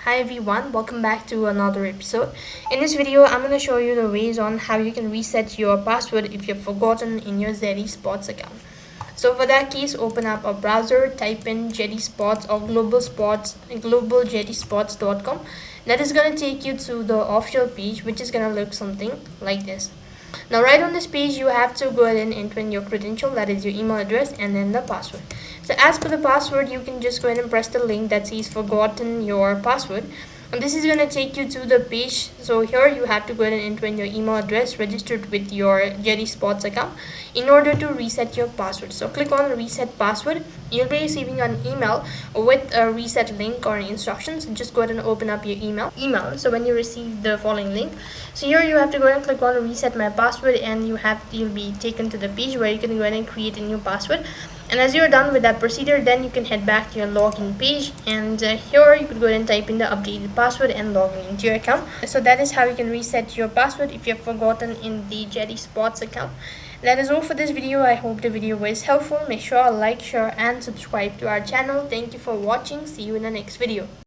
Hi everyone, welcome back to another episode. In this video, I'm going to show you the ways on how you can reset your password if you've forgotten in your Jetty Spots account. So for that case, open up a browser, type in Jetty Spots or globaljettyspots.com. That is going to take you to the official page, which is going to look something like this. Now right on this page, you have to go ahead and enter in your credential, that is your email address, and then the password. So as for the password, you can just go ahead and press the link that says forgotten your password, and this is going to take you to the page. So here you have to go ahead and enter in your email address registered with your Jetty Spots account in order to reset your password. So click on reset password. You'll be receiving an email with a reset link or instructions. Just go ahead and open up your email. So when you receive the following link, so here you have to go ahead and click on reset my password, and you'll be taken to the page where you can go ahead and create a new password. And as you're done with that procedure, then you can head back to your login page, and here you could go ahead and type in the updated password and log into your account. So that is how you can reset your password if you've forgotten in the Jetty Spots account. That is all for this video. I hope the video was helpful. Make sure to like, share and subscribe to our channel. Thank you for watching. See you in the next video.